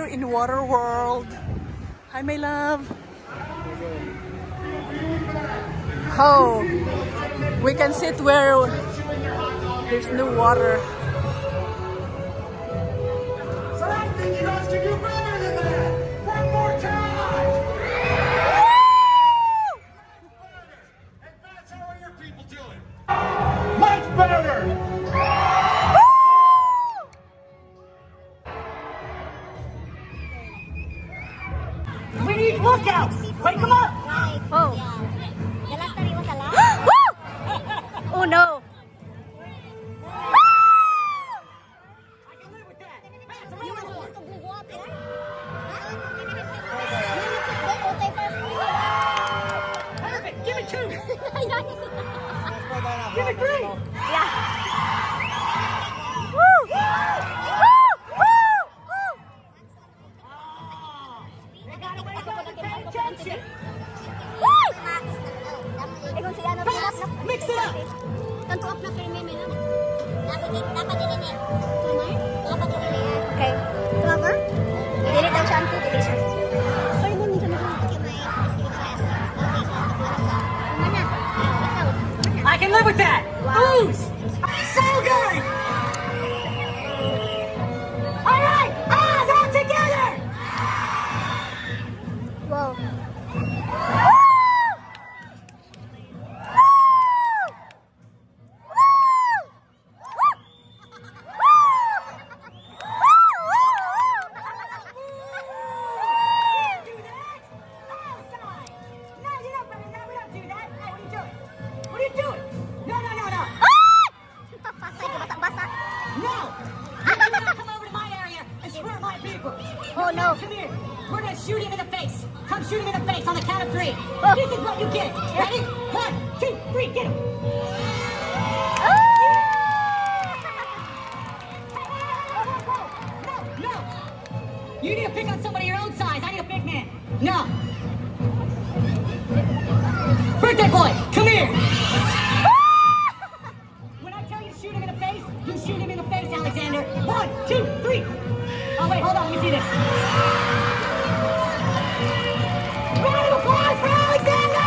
here in Water World. Hi, my love. Oh, we can sit where there's no water. So I think you guys can do better than that. One more time. And that's how are your people doing? Much better. We need lookouts. Wake them up. Oh. The last time it was a lot. Oh no. I can live with that. Perfect. Give me two. Give me three. Yeah. Woo! They gotta wake up and pay attention. Mix it up. Dapat okay. Cover? Dili daw siya ang tubig siya. Sorry mo minsan I can live with that. Booze. So good. All right. Eyes all together. wow. Oh no. Come here. We're going to shoot him in the face. Come shoot him in the face on the count of three. This is what you get. Ready? 1, 2, 3, get him. No. You need to pick on somebody your own size. I need a big man. No. Birthday boy, come here. When I tell you to shoot him in the face, you shoot him in the face, Alexander. 1, 2, 3. Oh, wait, hold on. Let me see this. Round of applause for Alexander!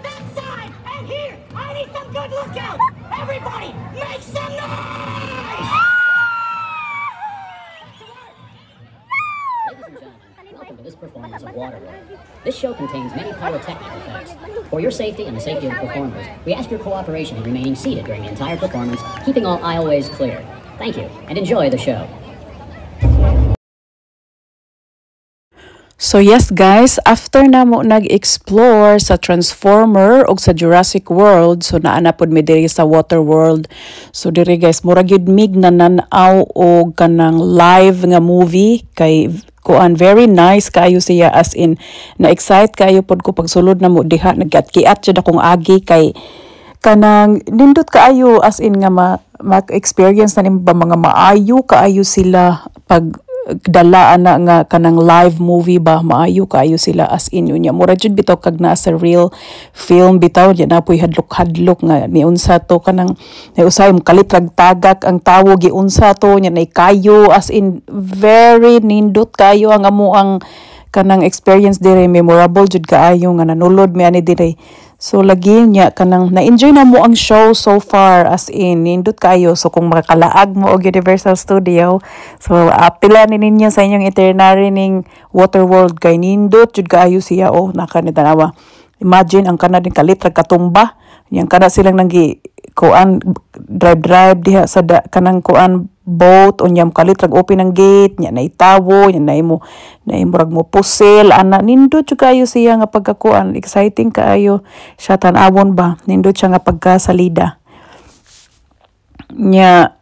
That side, and here. I need some good lookouts. Everybody, make some noise! Ladies and gentlemen, welcome to this performance of Waterworld. This show contains many pyrotechnic effects. For your safety and the safety of the performers, we ask your cooperation in remaining seated during the entire performance, keeping all aisleways clear. Thank you, and enjoy the show. So yes guys, after na mo nag-explore sa Transformer o sa Jurassic World, so naana pod mi diri sa Water World. So diri guys, mura gyud mig nananaw og kanang live nga movie kay kuan, very nice kayo siya, as in na-excite kayo pod ko pagsulod na mo diha, nagkiat-kiat jud akong agi kay kanang nindot kaayo, as in nga ma-experience na nimo ba mga maayo kaayo sila pag dala ana nga kanang live movie ba, maayo kaayo sila, as in unya mura jud bitaw kag naa sa real film bitaw, di na poy hadlok-hadlok nga ni unsa to kanang usay mo kalitrag tagak ang tawo gi unsa to nya nay kayo, as in very nindot kayo ang amo ang kanang experience dire, memorable jud kaayo nga nanulod mi ani dire. So lagi niya kanang na-enjoy na mo ang show so far, as in nindot kayo. So kung makakalaag mo og Universal Studio, so apila ni ninyo sa inyong itinerary ning Water World kay nindot jud kaayo siya. Oh, nakanitanawa. Imagine ang kana din kalitrag katumba, yang kana silang nanggi kuan drive diha sa kanang kuan boat, unyam kalitrag open ang gate nya naitawo nya naimo rag mo pusil ana, nindot jud kayo siya nga pagkakuan, exciting kaayo siya tan-awon ba, nindot siya nga pagkasalida nya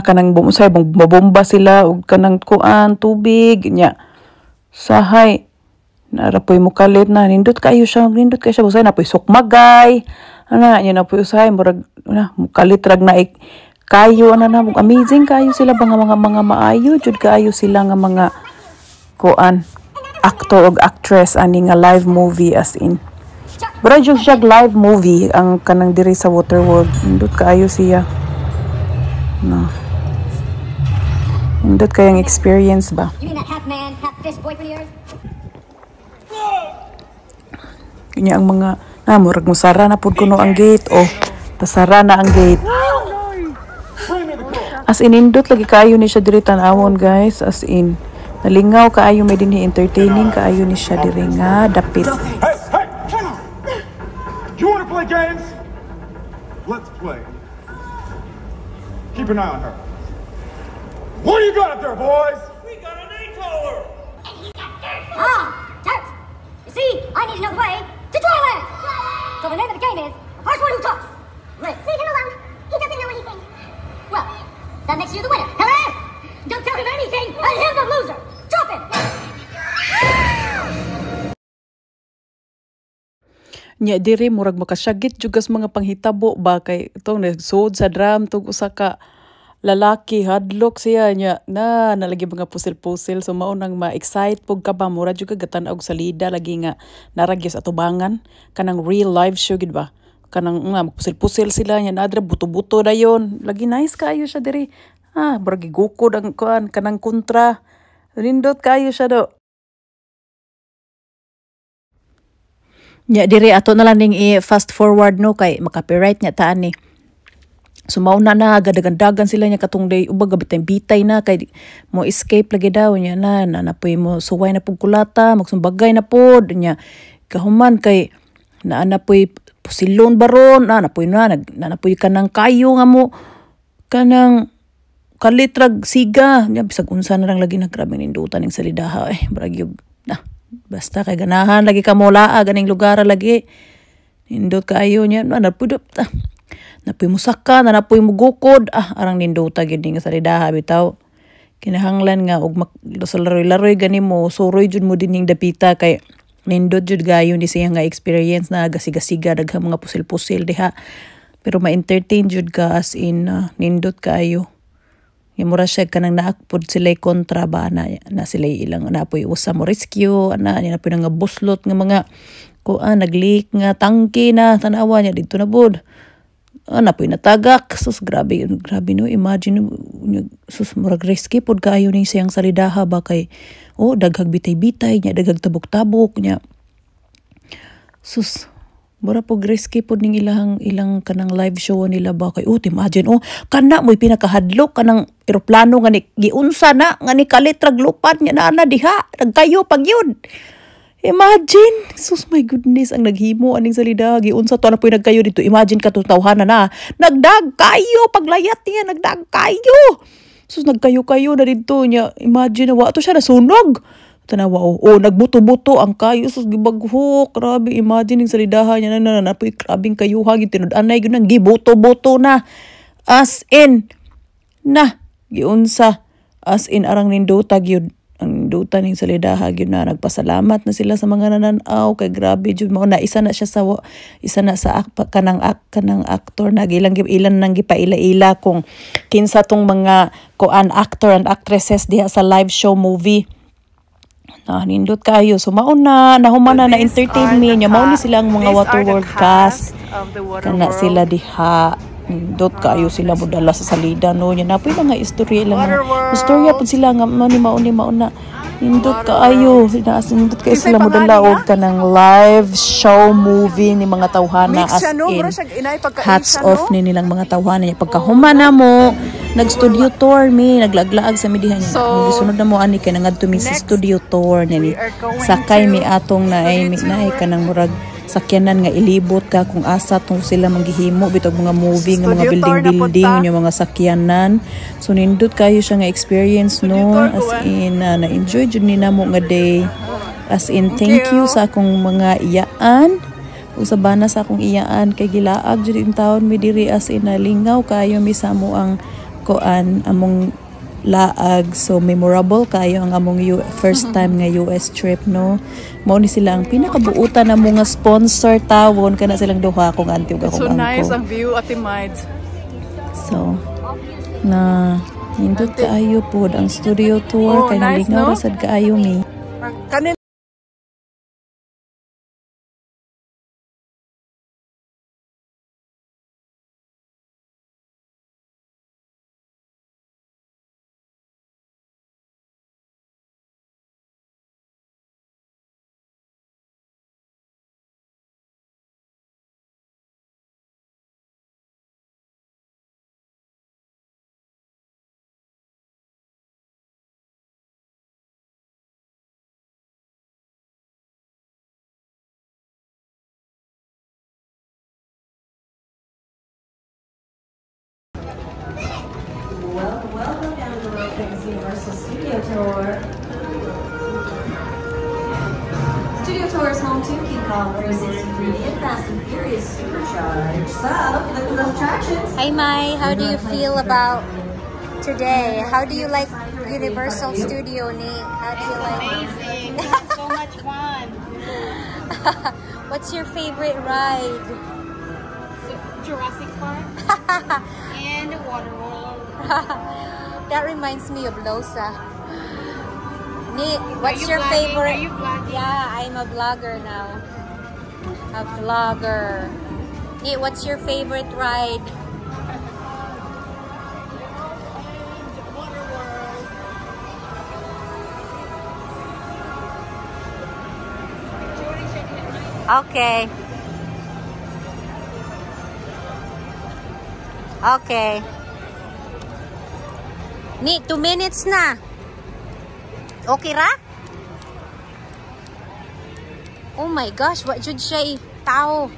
kanang bumusay mabomba sila og kanang kuan tubig nya sahay narapoy mo kalit na, nindot kayo siya busay napoy sukmagay ana nya napoy usay murag mukalitrag na kayo ana na, amazing kayo sila mga maayo jud kayo sila nga mga kuan actor og actress ani nga live movie, as in bro jud siya live movie ang kanang diri sa Water World, nindot kayo siya no. Nindot kayang experience ba? You mean that half man, half fish boyfriend of yours? Kanya ang mga murag mo sara na pud kuno ang gate. Oh, tasara na ang gate. As in indot lagi kaayo ni siya diri tan-awon guys. As in nalingaw kaayo may dinhi entertaining kaayo ni siya diri nga dapit. Hey, come on! You want to play games? Let's play. Keep an eye on her. What do you got up there, boys? We got an A-tower! Ah, dirt! You see, I need to know the way to Dryland! So the name of the game is the first one who talks. Wait. Leave him alone. He doesn't know anything. Well, that makes you the winner. Hooray! Don't tell him anything and him the loser. Drop him! Nya diri murag makasyagit jugas mga panghitabo ba kay itong nagsuod sa drum tug usa ka lalaki hadlok siya nya na nalagi mga pusil-pusil so mao nang ma-excite pug ka ba mura jud ka gatan-og salida lagi nga naragyos atubangan kanang real live show gid ba kanang magpusil-pusil sila nya nadra buto-buto dayon lagi nice kaayo siya diri murag gigukod ang kuan kanang kontra nindot kaayo siya do. Nya diri ato na lang ning i-fast forward no kay maka-copyright nya taan ni. So mauna na gadagandagan sila nya katong day ubag bitay na kay mo escape lagi daw nya na napoy mo suway na pug kulata magsumbagay na pod nya kahuman kay naanapoy pusilon baron napoy napoy kanang kayo nga mo kanang kalitrag siga nya bisag unsa na lang lagi nagrabe nindutan ning salidaha bragyog na basta kay ganahan lagi ka mola ganing lugar lagi nindot kaayo nya napoy napoy musaka napoy mugukod arang ninduta gid nga salidaha bitaw kinahanglan nga og laroy gani mo suroy jud mo dining dapita kay nindot jud gayo ni siya nga experience na gasiga-siga daghang mga pusil-pusil diha pero ma-entertain jud ka as in nindot kaayo. Yung mura siya kanang naakpod sila'y kontra ba na sila'y ilang napoy usa mo rescue napoy nga buslot nga mga nag-leak nga tangke na tanawa niya dito na bod napoy natagak sus grabe no imagine sus murag risky pod kaayo ning siyang salidaha ba kay daghag bitay-bitay niya daghag tabok-tabok niya sus mura po risky po ning ilang kanang live show nila ba kay imagine kana mo'y pinakahadlok kanang eroplano nga ni giunsa na nga ni kalitrag lupad niya na diha nagkayo pag yun imagine sus my goodness ang naghimo aning salida giunsa to na po'y nagkayo dito imagine ka tawhanan na nagdag kayo paglayat niya nagdag kayo sus nagkayo na dito niya imagine wa to siya nasunog tanawa nagbuto-buto ang kayo sus gibaghok grabe imagine ning salidaha niya na po'y grabing kayuha gid tinud-anay gyud nang gibuto-buto na as in na giunsa as in arang ninduta gyud ang duta ning salidaha gyud na nagpasalamat na sila sa mga nananaw kay grabe jud mao na isa na sa kanang actor na ilan nang gipaila-ila kung kinsa tong mga actor and actresses diha sa live show movie nindot kayo so mao na nahuman na entertain me nya mao ni silang mga Waterworld cast kana sila diha nindot kayo sila modala sa salida no nya napoy mga istorya lang istorya pud sila nga mao ni mao na nindot kaayo nindot kayo sila modala og kanang live show movie ni mga tawhana as in hats off ni nilang mga tawhana nya pagkahuman na mo nag-studio tour mi naglaglaag sa midihan niya gisunod na mo ani kay nangadto mi sa studio tour ni sakay mi atong naay kanang murag sakyanan nga ilibot ka kung asa tong sila manggihimo bitog mga movie nga mga building nga mga sakyanan so nindot kayo siya nga experience no as in na-enjoy jud ni namo nga day as in thank you sa akong mga iyaan usabana sa akong iyaan kay gilaag jud in taon mi diri as in nalingaw kayo mi sa mo ang among laag so memorable kayo ang among first time nga US trip no mao ni sila ang pinakabuutan na mga sponsor tawon kana silang duha akong auntie ug akong so uncle nice ang view Ate Mides so na nindot kaayo pod ang studio tour kay nice, nalingaw no? sad kaayo mi kanin tour. Studio tour is home to King Kong 363 and Fast and Furious Supercharged. So, if you look for those attractions. Hey Mai, how do you feel about today? How do you like Universal Studio, Nate? How do you like it? Amazing. We had so much fun. What's your favorite ride? Jurassic Park and Waterworld. That reminds me of Losa. Nate, what's you your vlogging? favorite? Are you vlogging? Yeah, I'm a vlogger now. A vlogger. Nate, what's your favorite ride? Okay. Okay. Nate, 2 minutes na. Okay ra? Oh my gosh, what jud siya tao?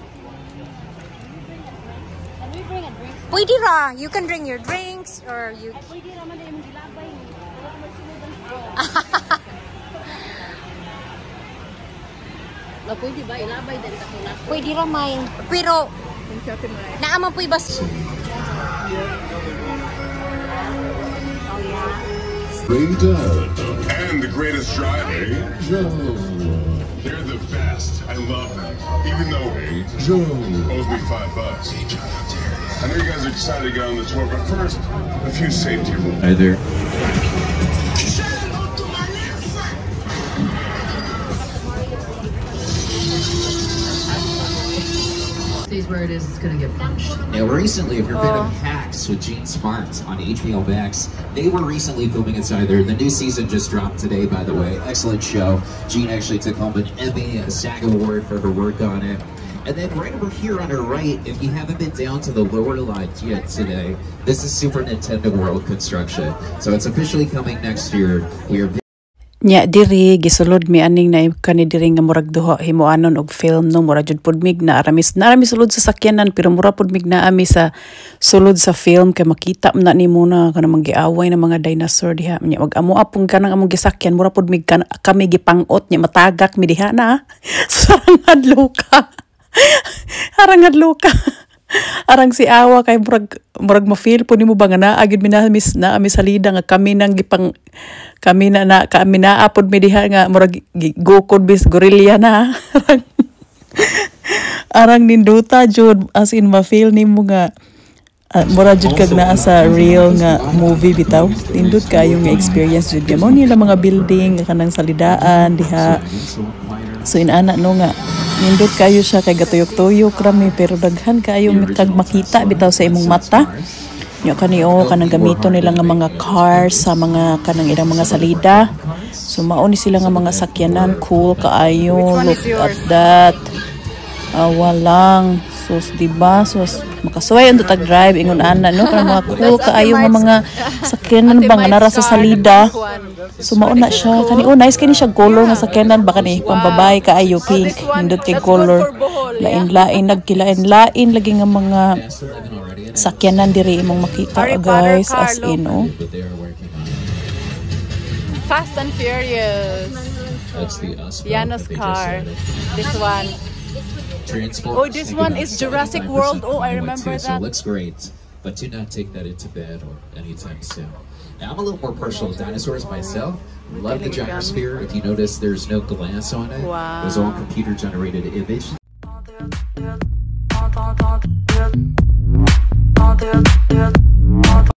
Can we bring a drink? Pwede ra. You can bring your drinks or you... Pwede naman na yung gilabay. Pwede ba? Ilabay din ito na. Pwede ra may. Pero, naama po'y bas... And the greatest driver, Joe. They're the best. I love them. Even though Joe owes me $5. I know you guys are excited to get on the tour, but first, a few safety rules. Hi there. Where it is, it's gonna get punched. Now, recently, if you're a fan of Hacks with Gene Smart on HBO Max, they were recently filming inside there. The new season just dropped today, by the way. Excellent show. Gene actually took home an Emmy, a SAG Award for her work on it. And then right over here on her right, if you haven't been down to the lower lodge yet today, this is Super Nintendo World Construction. So it's officially coming next year. We are Nya diri gisulod mi aning na kani diri nga murag duha himuanon og film no mura jud pud mig na aramis sulod sa sakyanan pero mura pud mig na ami sa sulod sa film kay makita na nimo na kanang giaway na mga dinosaur diha nya wag amo apong kanang among gisakyan mura pud mig kami gipangot nya matagak mi diha na sarang adluka arang adluka arang si awa kay murag ma-feel po nimo ba nga naa gid minamis na ami salida nga kami nang gipang kami na apod mi diha nga murag gukod bis gorilla na arang ninduta jud as in ma-feel nimo nga mura jud kag naa sa real nga movie bitaw tindot kayo nga experience jud mo nila mga building kanang salidaan diha so inana no nga nindot kayo siya kay gatuyok-tuyok rami pero daghan kayo kag makita bitaw sa imong mata nya kaniyo kanang gamito nila nga mga cars sa mga kanang ilang mga salida so mao ni sila nga mga sakyanan cool kaayo look at that walang sus diba sus makasuway ang tag drive ingon ana no kanang mga cool kaayo nga mga sakyanan ba nga nara sa salida so mao na siya kaniyo nice kini siya color nga sakyanan ba kani pambabae kaayo pink nindot kay color lain-lain nagkilain-lain lagi nga mga sakyanan diri imong makita guys as in Fast and Furious. That's the Yano's car. This one. Oh, this one is Jurassic World. Oh, I remember So that. it looks great, but do not take that into bed or anytime soon. Now, I'm a little more partial to dinosaurs myself. Love the gyrosphere. If you notice, there's no glass on it. Wow. It was all computer-generated image. All